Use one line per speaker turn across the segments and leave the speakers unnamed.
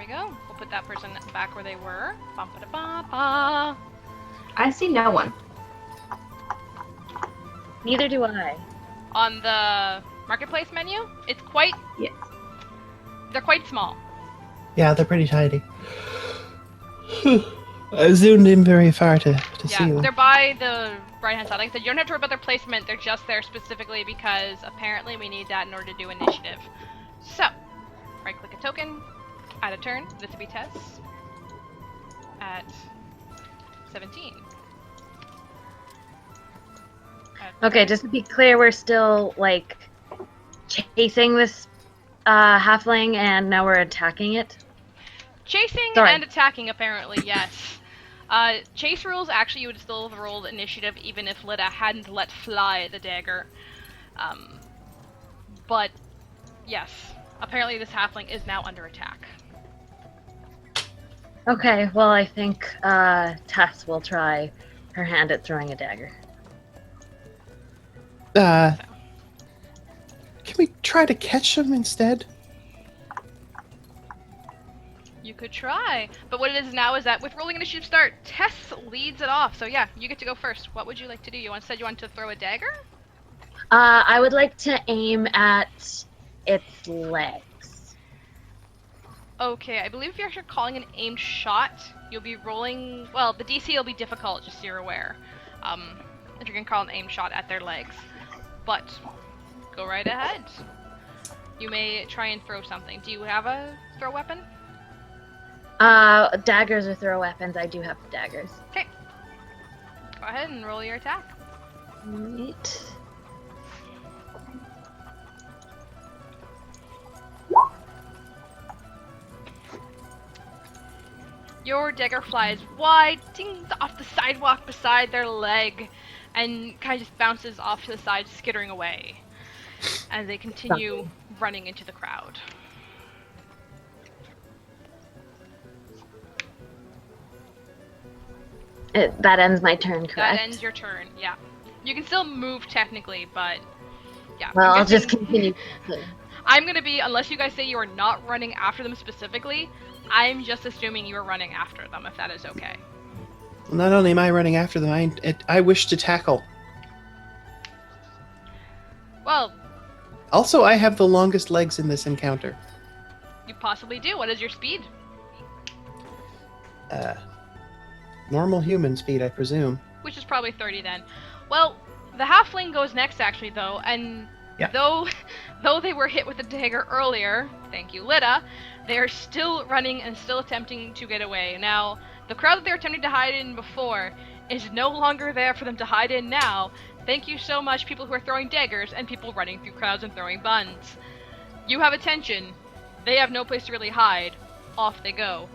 we go. We'll put that person back where they were. Bum-ba-da-ba-ba.
I see no one.
Neither do I.
On the marketplace menu, it's quite...
Yes.
They're quite small.
Yeah, they're pretty tidy. I zoomed in very far to see
Yeah,
them.
they're by the right-hand side. Like I said, you don't have to worry about their placement. They're just there specifically because apparently we need that in order to do initiative. So, right-click a token, add a turn. This would be Tess at 17.
Okay, just to be clear, we're still, like, chasing this halfling, and now we're attacking it?
Chasing
Sorry.
and attacking, apparently, yes. Chase rules, actually, you would still have rolled initiative even if Lita hadn't let fly the dagger. But, yes, apparently this halfling is now under attack.
Okay, well, I think Tess will try her hand at throwing a dagger.
Can we try to catch them instead?
You could try, but what it is now is that with rolling initiative start, Tess leads it off. So yeah, you get to go first. What would you like to do? You said you wanted to throw a dagger?
I would like to aim at its legs.
Okay, I believe if you're actually calling an aimed shot, you'll be rolling... Well, the DC will be difficult, just so you're aware. If you're going to call an aimed shot at their legs. But, go right ahead. You may try and throw something. Do you have a throw weapon?
Daggers or throw weapons. I do have daggers.
Okay. Go ahead and roll your attack.
Right.
Your dagger flies wide, dings off the sidewalk beside their leg, and kind of just bounces off to the side, skittering away as they continue running into the crowd.
That ends my turn, correct?
That ends your turn, yeah. You can still move technically, but yeah.
Well,
I'm
I'll just
guessing-
continue.
I'm gonna be, unless you guys say you are not running after them specifically, I'm just assuming you are running after them, if that is okay.
Well, not only am I running after them, I wish to tackle.
Well,
Also, I have the longest legs in this encounter.
you possibly do. What is your speed?
Normal human speed, I presume.
Which is probably 30 then. Well, the halfling goes next actually though, and
Yeah.
though they were hit with the dagger earlier, thank you Lita, they are still running and still attempting to get away. Now, the crowd that they were attempting to hide in before is no longer there for them to hide in now. Thank you so much, people who are throwing daggers and people running through crowds and throwing buns. You have attention. They have no place to really hide. Off they go.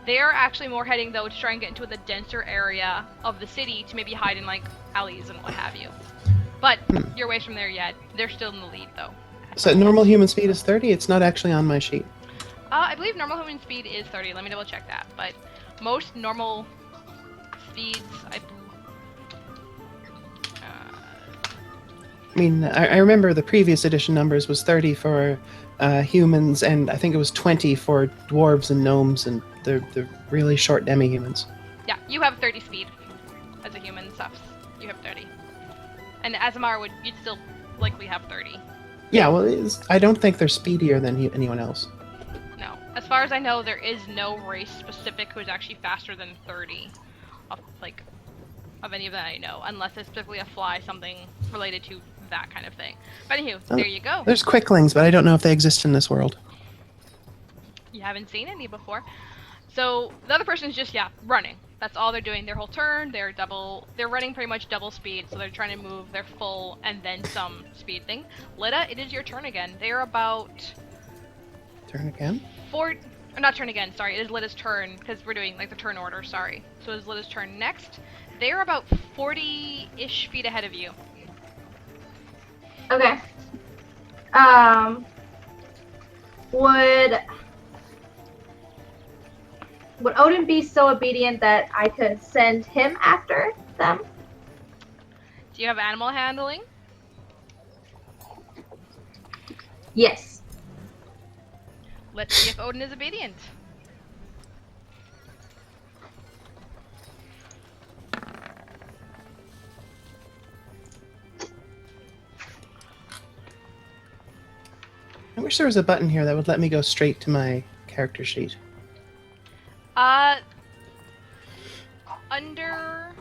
They are actually more heading, though, to try and get into the denser area of the city to maybe hide in, like, alleys and what have you. But you're away from there yet. They're still in the lead, though.
So normal human speed is 30? It's not actually on my sheet.
I believe normal human speed is 30. Let me double check that. But most normal speeds,
I mean, I remember the previous edition numbers was 30 for humans, and I think it was 20 for dwarves and gnomes and the really short demi-humans.
yeah, you have 30 speed as a human, stuff. You have 30. And as Amara you'd still likely have 30.
Yeah, well, I don't think they're speedier than anyone else.
No. As far as I know, there is no race specific who is actually faster than 30. Of any of that I know. Unless it's specifically a fly, something related to that kind of thing. But anywho, there you go.
There's quicklings, but I don't know if they exist in this world.
You haven't seen any before. So the other person is just, running. That's all they're doing their whole turn. They're running pretty much double speed, so they're trying to move their full and then some speed thing. Lita, it is your turn again. They are about...
Turn again?
Not turn again, sorry. It is Lita's turn, because we're doing, like, the turn order, sorry. So it is Lita's turn next. They're about 40-ish feet ahead of you.
Okay. Would Odin be so obedient that I could send him after them?
Do you have animal handling?
Yes.
Let's see if Odin is obedient.
wish there was a button here that would let me go straight to my character sheet.
Under.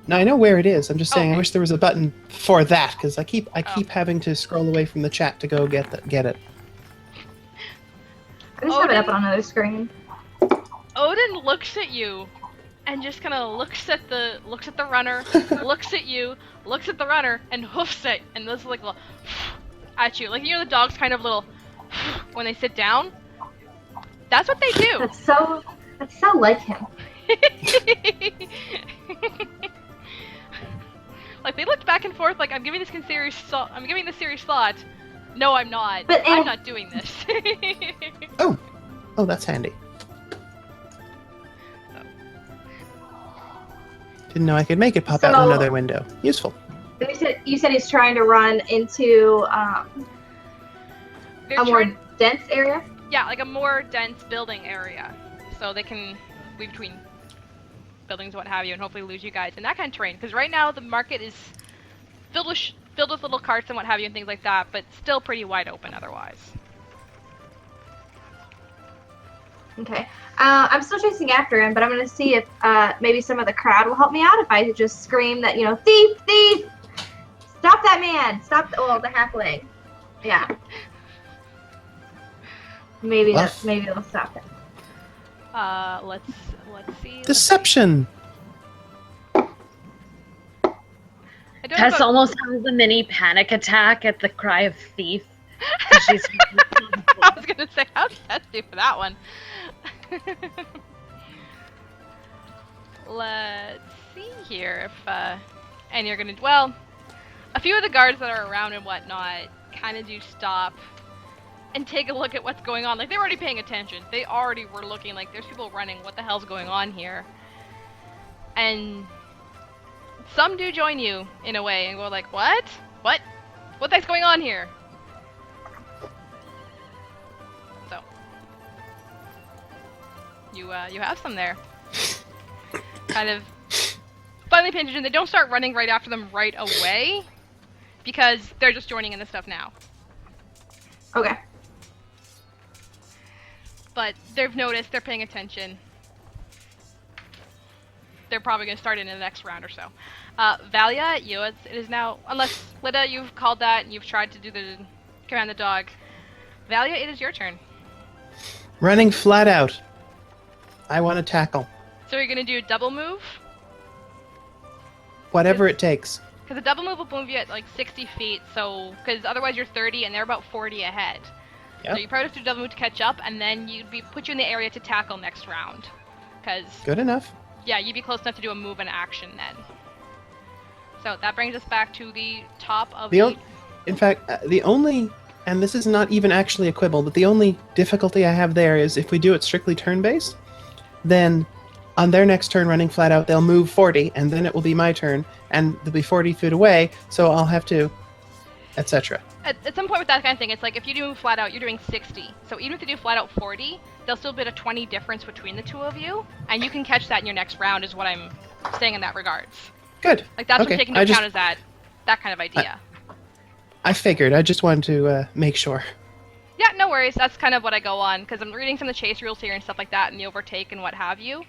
Now I know where it is. I'm just saying I
Okay.
wish there was a button for that because I keep having to scroll away from the chat to go get it.
I just have it up
Odin?
on another screen.
Odin looks at you, and just kind of looks at the runner, looks at you, looks at the runner, and hoofs it, and does like a little at you, like you know the dog's kind of little when they sit down. That's what they do.
That's so like him.
Like they looked back and forth, like I'm giving this serious thought. No, I'm not.
But
I'm not doing this.
Oh, that's handy. Didn't know I could make it pop out in
So-
another window. Useful.
You said he's trying to run into
They're
a more
trying-
dense area.
Yeah, like a more dense building area, so they can weave between buildings, what have you, and hopefully lose you guys in that kind of terrain. Because right now the market is filled with little carts and what have you and things like that, but still pretty wide open otherwise.
Okay. I'm still chasing after him, but I'm gonna see if maybe some of the crowd will help me out if I just scream that, thief, thief! Stop that man! Stop the halfling. Yeah. Maybe they'll stop him.
Let's see.
Deception.
I don't know
Tess
about-
almost has a mini panic attack at the cry of thief. 'Cause she's
I was gonna say, how did Tess do for that one? Let's see here if and you're gonna a few of the guards that are around and whatnot kind of do stop and take a look at what's going on. Like they're already paying attention. They already were looking like there's people running. What the hell's going on here? And some do join you in a way and go like, what? What the heck's going on here? So you have some there. Kind of finally paying attention. They don't start running right after them right away because they're just joining in the stuff now.
Okay.
But they've noticed, they're paying attention. They're probably going to start in the next round or so. Valia, you, it is now, unless Lida, you've called that and you've tried to do the command the dog. Valia, it is your turn.
Running flat out. I want to tackle.
So you're going to do a double move?
Whatever it takes.
Because a double move will move you at like 60 feet, so, because otherwise you're 30 and they're about 40 ahead.
Yep.
So you probably have to do double move to catch up, and then put you in the area to tackle next round. Because,
Good enough.
yeah, you'd be close enough to do a move and action then. So that brings us back to the top of
In fact, the only, and this is not even actually a quibble, but the only difficulty I have there is if we do it strictly turn-based, then on their next turn running flat out, they'll move 40, and then it will be my turn, and they'll be 40 feet away, so I'll have to, etc.
At some point with that kind of thing, it's like if you do flat out, you're doing 60. So even if you do flat out 40, there'll still be a 20 difference between the two of you, and you can catch that in your next round, is what I'm saying in that regards.
Good.
Like that's what
Okay,
I'm taking into account, is that kind of idea.
I figured. I just wanted to make sure.
Yeah, no worries. That's kind of what I go on, because I'm reading some of the chase rules here and stuff like that, and the overtake and what have you.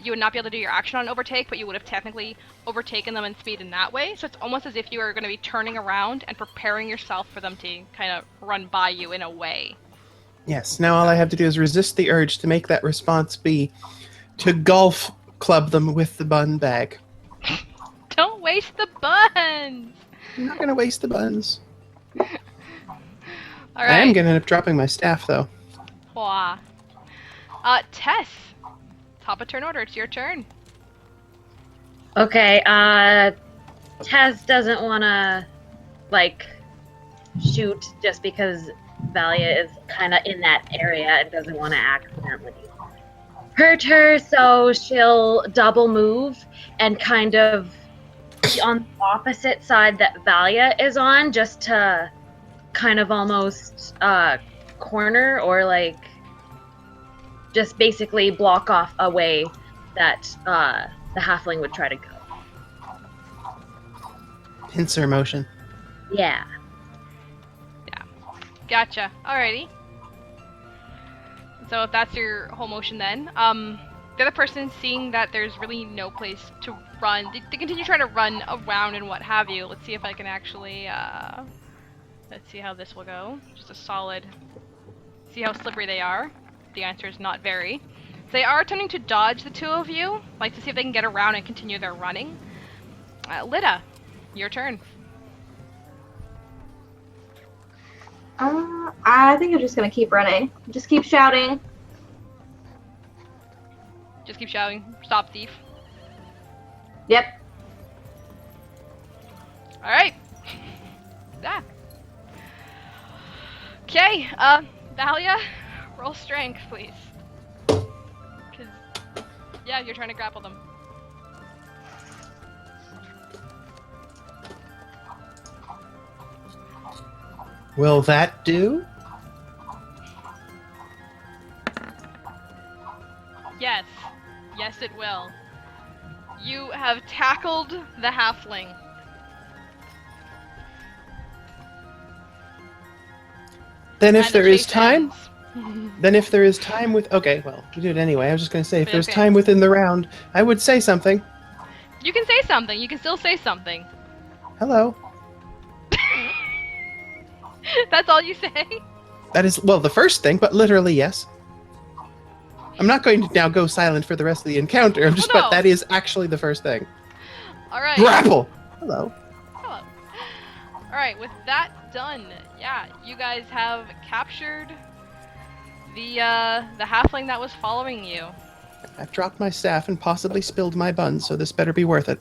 You would not be able to do your action on overtake, but you would have technically overtaken them in speed in that way. So it's almost as if you are going to be turning around and preparing yourself for them to kind of run by you in a way.
Yes, now all I have to do is resist the urge to make that response be to golf club them with the bun bag.
Don't waste the buns!
I'm not going to waste the buns.
All right.
I am going to end up dropping my staff, though.
Wah. Tess. Top of turn order. It's your turn.
Okay, Tess doesn't want to, shoot just because Valia is kind of in that area and doesn't want to accidentally hurt her, so she'll double move and kind of be on the opposite side that Valia is on, just to kind of almost corner or just basically block off a way that the halfling would try to go.
Pincer motion.
Yeah.
Gotcha. Alrighty. So if that's your whole motion then, the other person, seeing that there's really no place to run, they continue trying to run around and what have you. Let's see if I can actually, let's see how this will go. Just a solid, see how slippery they are. The answer is not very. So they are attempting to dodge the two of you, like to see if they can get around and continue their running. Lida, your turn.
I think I'm just gonna keep running. Just keep shouting.
Just keep shouting, stop thief.
Yep.
Alright. Yeah. Okay, Thalia, roll strength, please. Cause, yeah, you're trying to grapple them.
Will that do?
Yes. Yes, it will. You have tackled the halfling.
Then if
And the
there is
chase
time,
ends.
then if there is time with... Okay, well, we do it anyway. I was just going to say, if there's
Okay.
time within the round, I would say something.
You can say something. You can still say something.
Hello.
That's all you say?
That is, well, the first thing, but literally, yes. I'm not going to now go silent for the rest of the encounter. I'm just,
Oh, no.
but that is actually the first thing.
Alright.
Grapple! Hello.
Hello. Alright, with that done, yeah, you guys have captured the halfling that was following you.
I've dropped my staff and possibly spilled my buns, so this better be worth it.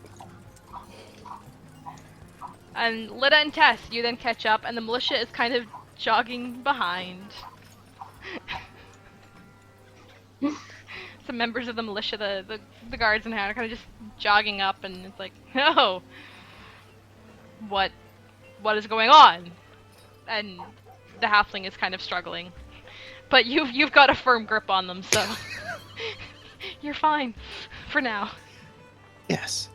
And Lida and Tess, you then catch up, and the militia is kind of jogging behind. Some members of the militia, the guards in hand, are kind of just jogging up, and it's like, oh, what is going on? And the halfling is kind of struggling, but you've got a firm grip on them, so you're fine for now.
Yes.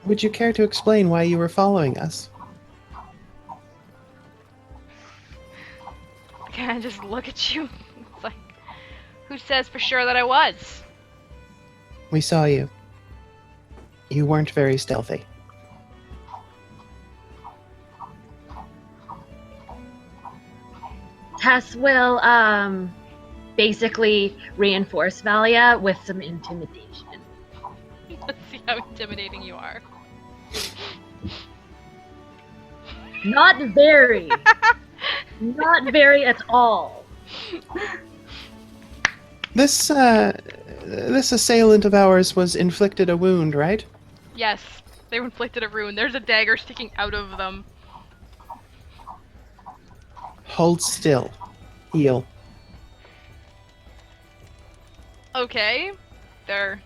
Would you care to explain why you were following us?
Can I just look at you? It's like, who says for sure that I was?
We saw you. You weren't very stealthy.
Tess will basically reinforce Valia with some intimidation.
Let's see how intimidating you are.
Not very. Not very at all.
This assailant of ours was inflicted a wound, right?
Yes, they were inflicted a wound. There's a dagger sticking out of them.
Hold still. Heal.
Okay, there.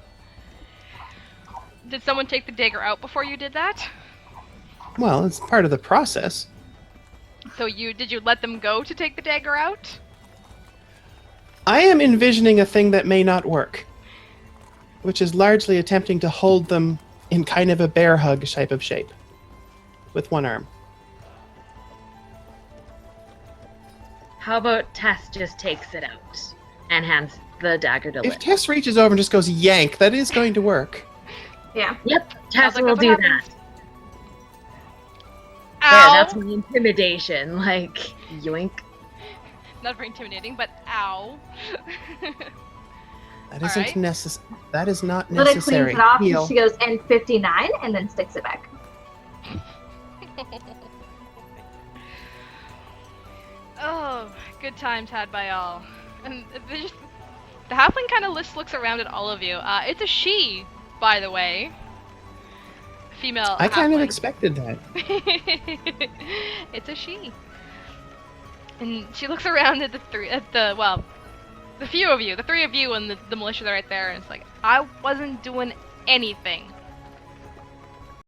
Did someone take the dagger out before you did that?
Well, it's part of the process.
So did you let them go to take the dagger out?
I am envisioning a thing that may not work, which is largely attempting to hold them in kind of a bear hug type of shape, with one arm.
How about Tess just takes it out and hands the dagger to
If
Liv?
Tess reaches over and just goes yank, that is going to work.
Yeah.
Yep, Tess
like
will
that's
do
what
that.
happens.
There,
Ow!
that's my intimidation. Like, yoink.
Not very intimidating, but ow.
That isn't
Alright.
necessary. That is not
Lida
necessary.
cleans it off
Heal.
and she goes N59 and then sticks it back.
Oh, good times had by all. And the halfling kind of looks around at all of you. It's a she, by the way. Female.
I kind of
halfling.
expected that.
It's a she. And she looks around at the few of you, the three of you and the militia that are right there, and it's like, I wasn't doing anything.